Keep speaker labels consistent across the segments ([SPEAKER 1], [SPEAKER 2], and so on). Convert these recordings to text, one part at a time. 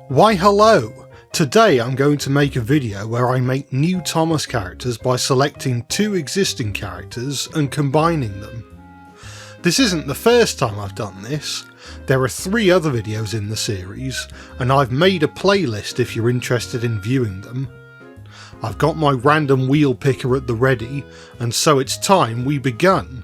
[SPEAKER 1] Why hello! Today I'm going to make a video where I make new Thomas characters by selecting two existing characters and combining them. This isn't the first time I've done this. There are 3 other videos in the series, and I've made a playlist if you're interested in viewing them. I've got my random wheel picker at the ready, and so it's time we begun.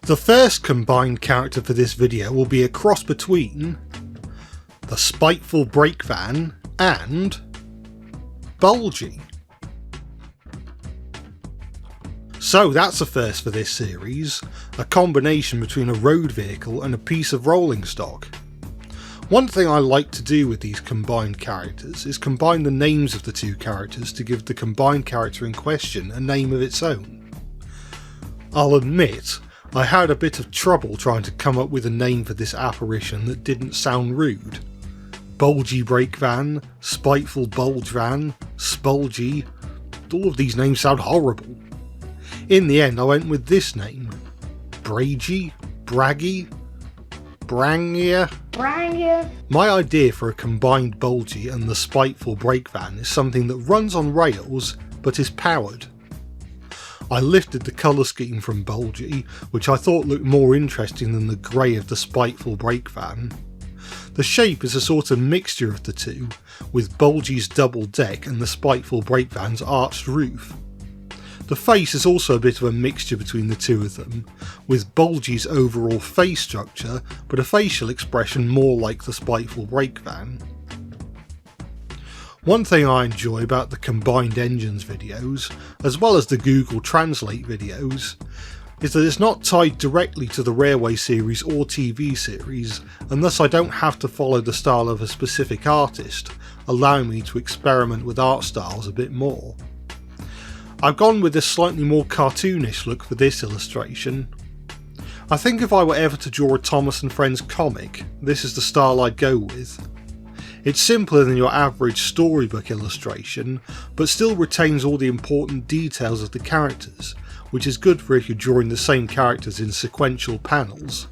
[SPEAKER 1] The first combined character for this video will be a cross between the Spiteful Brake Van and Bulgy. So that's a first for this series, a combination between a road vehicle and a piece of rolling stock. One thing I like to do with these combined characters is combine the names of the two characters to give the combined character in question a name of its own. I'll admit, I had a bit of trouble trying to come up with a name for this apparition that didn't sound rude. Bulgy Brake Van, Spiteful Bulge Van, Spulgy, all of these names sound horrible. In the end I went with this name. Bragi? Braggy? Brangia? My idea for a combined Bulgy and the Spiteful Brake Van is something that runs on rails but is powered. I lifted the colour scheme from Bulgy, which I thought looked more interesting than the grey of the Spiteful Brake Van. The shape is a sort of mixture of the two, with Bulgy's double deck and the Spiteful Brake Van's arched roof. The face is also a bit of a mixture between the two of them, with Bulgy's overall face structure but a facial expression more like the Spiteful Brake Van. One thing I enjoy about the Combined Engines videos, as well as the Google Translate videos, is that it's not tied directly to the Railway series or TV series, and thus I don't have to follow the style of a specific artist, allowing me to experiment with art styles a bit more. I've gone with a slightly more cartoonish look for this illustration. I think if I were ever to draw a Thomas & Friends comic, this is the style I'd go with. It's simpler than your average storybook illustration, but still retains all the important details of the characters, which is good for if you're drawing the same characters in sequential panels.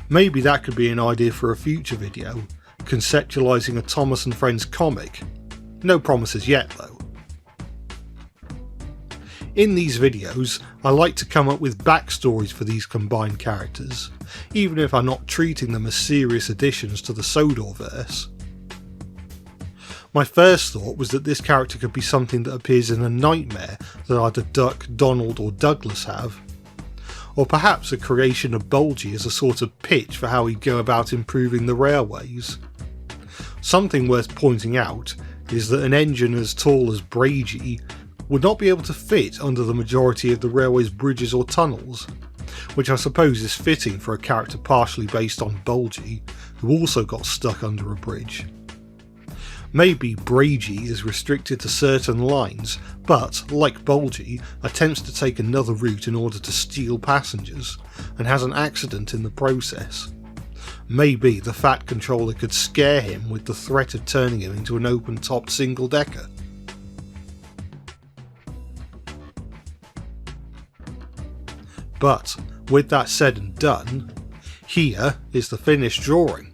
[SPEAKER 1] Maybe that could be an idea for a future video, conceptualising a Thomas & Friends comic. No promises yet though. In these videos, I like to come up with backstories for these combined characters, even if I'm not treating them as serious additions to the Sodorverse. My first thought was that this character could be something that appears in a nightmare that either Duck, Donald or Douglas have, or perhaps a creation of Bulgy as a sort of pitch for how he'd go about improving the railways. Something worth pointing out is that an engine as tall as Bragi would not be able to fit under the majority of the railway's bridges or tunnels, which I suppose is fitting for a character partially based on Bulgy, who also got stuck under a bridge. Maybe Bragi is restricted to certain lines, but, like Bulgy, attempts to take another route in order to steal passengers, and has an accident in the process. Maybe the Fat Controller could scare him with the threat of turning him into an open-topped single-decker. But, with that said and done, here is the finished drawing.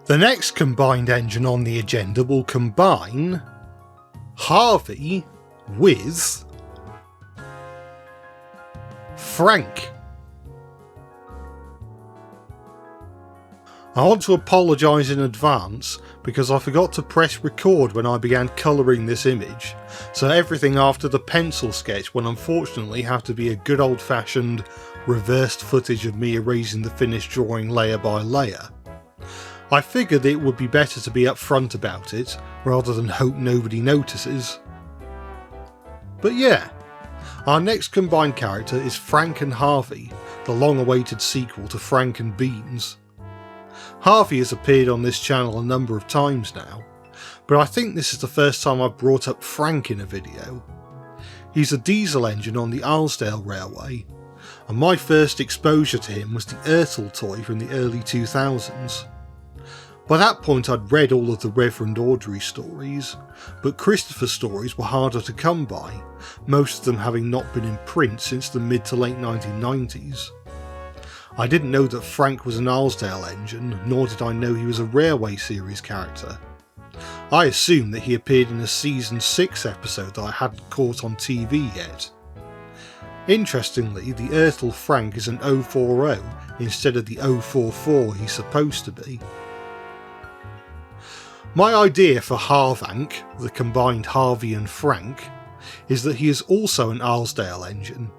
[SPEAKER 1] The next combined engine on the agenda will combine Harvey with Frank. I want to apologise in advance because I forgot to press record when I began colouring this image, so everything after the pencil sketch will unfortunately have to be a good old fashioned reversed footage of me erasing the finished drawing layer by layer. I figured it would be better to be upfront about it, rather than hope nobody notices. But yeah, our next combined character is Frank and Harvey, the long-awaited sequel to Frank and Beans. Harvey has appeared on this channel a number of times now, but I think this is the first time I've brought up Frank in a video. He's a diesel engine on the Arlesdale Railway, and my first exposure to him was the Ertl toy from the early 2000s. By that point I'd read all of the Reverend Audrey stories, but Christopher's stories were harder to come by, most of them having not been in print since the mid to late 1990s. I didn't know that Frank was an Arsdale engine, nor did I know he was a Railway series character. I assumed that he appeared in a season 6 episode that I hadn't caught on TV yet. Interestingly, the Ertl Frank is an 040 instead of the 044 he's supposed to be. My idea for Harvank, the combined Harvey and Frank, is that he is also an Arsdale engine.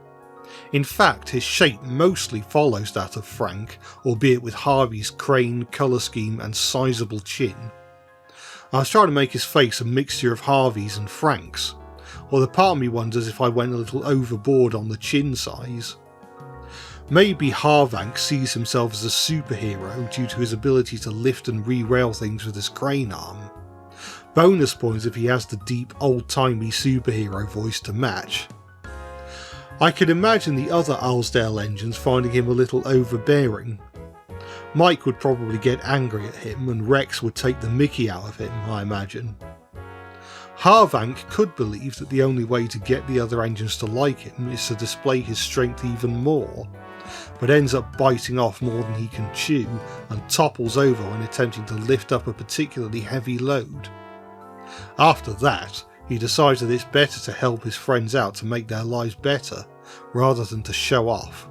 [SPEAKER 1] In fact, his shape mostly follows that of Frank, albeit with Harvey's crane, colour scheme and sizable chin. I was trying to make his face a mixture of Harvey's and Frank's, although part of me wonders if I went a little overboard on the chin size. Maybe Harvank sees himself as a superhero due to his ability to lift and re-rail things with his crane arm. Bonus points if he has the deep old-timey superhero voice to match. I could imagine the other Arsdale engines finding him a little overbearing. Mike would probably get angry at him and Rex would take the mickey out of him, I imagine. Harvank could believe that the only way to get the other engines to like him is to display his strength even more, but ends up biting off more than he can chew and topples over when attempting to lift up a particularly heavy load. After that, he decides that it's better to help his friends out to make their lives better, rather than to show off.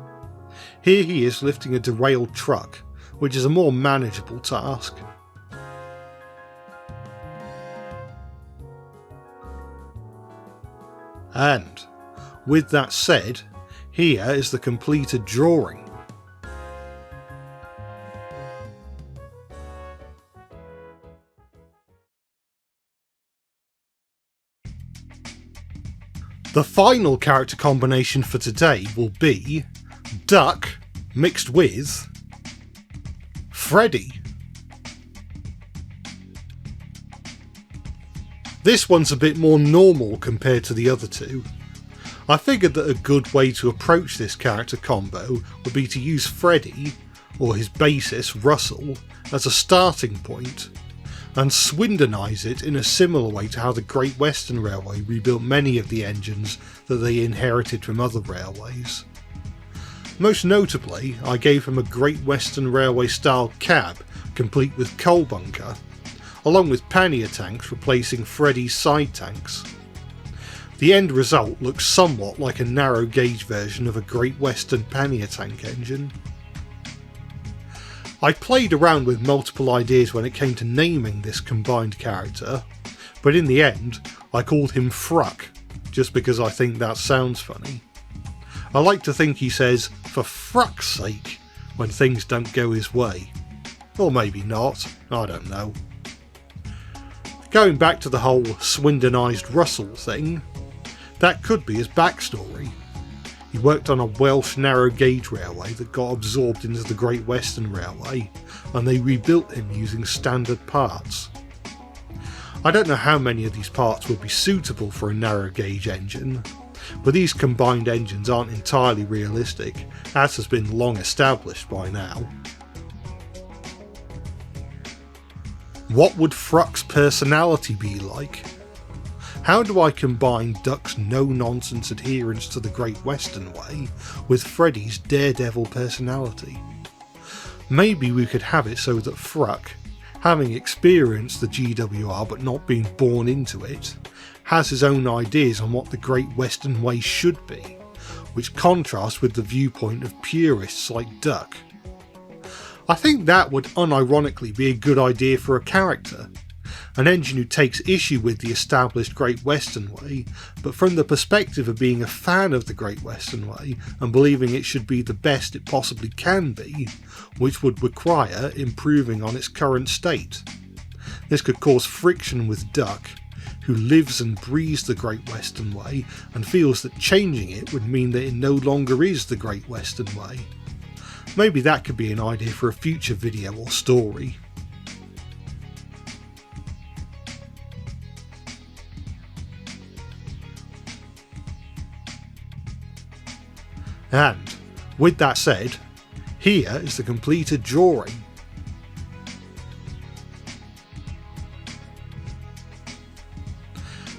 [SPEAKER 1] Here he is lifting a derailed truck, which is a more manageable task. And, with that said, here is the completed drawing. The final character combination for today will be Duck mixed with Freddy. This one's a bit more normal compared to the other two. I figured that a good way to approach this character combo would be to use Freddy, or his bassist Russell, as a starting point, and Swindonise it in a similar way to how the Great Western Railway rebuilt many of the engines that they inherited from other railways. Most notably, I gave him a Great Western Railway style cab, complete with coal bunker, along with pannier tanks replacing Freddy's side tanks. The end result looks somewhat like a narrow gauge version of a Great Western pannier tank engine. I played around with multiple ideas when it came to naming this combined character, but in the end I called him Fruck, just because I think that sounds funny. I like to think he says, "for Fruck's sake," when things don't go his way. Or maybe not, I don't know. Going back to the whole Swindonised Russell thing, that could be his backstory. He worked on a Welsh narrow gauge railway that got absorbed into the Great Western Railway, and they rebuilt him using standard parts. I don't know how many of these parts would be suitable for a narrow gauge engine, but these combined engines aren't entirely realistic, as has been long established by now. What would Fruck's personality be like? How do I combine Duck's no-nonsense adherence to the Great Western Way with Freddy's daredevil personality? Maybe we could have it so that Fruck, having experienced the GWR but not being born into it, has his own ideas on what the Great Western Way should be, which contrasts with the viewpoint of purists like Duck. I think that would unironically be a good idea for a character. An engine who takes issue with the established Great Western Way, but from the perspective of being a fan of the Great Western Way and believing it should be the best it possibly can be, which would require improving on its current state. This could cause friction with Duck, who lives and breathes the Great Western Way and feels that changing it would mean that it no longer is the Great Western Way. Maybe that could be an idea for a future video or story. And, with that said, here is the completed drawing.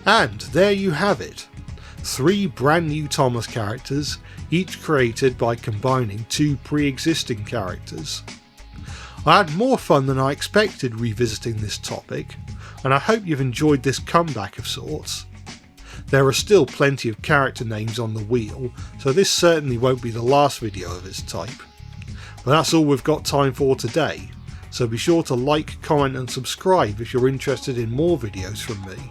[SPEAKER 1] And there you have it. 3 brand new Thomas characters, each created by combining 2 pre-existing characters. I had more fun than I expected revisiting this topic, and I hope you've enjoyed this comeback of sorts. There are still plenty of character names on the wheel, so this certainly won't be the last video of its type. But that's all we've got time for today, so be sure to like, comment and subscribe if you're interested in more videos from me.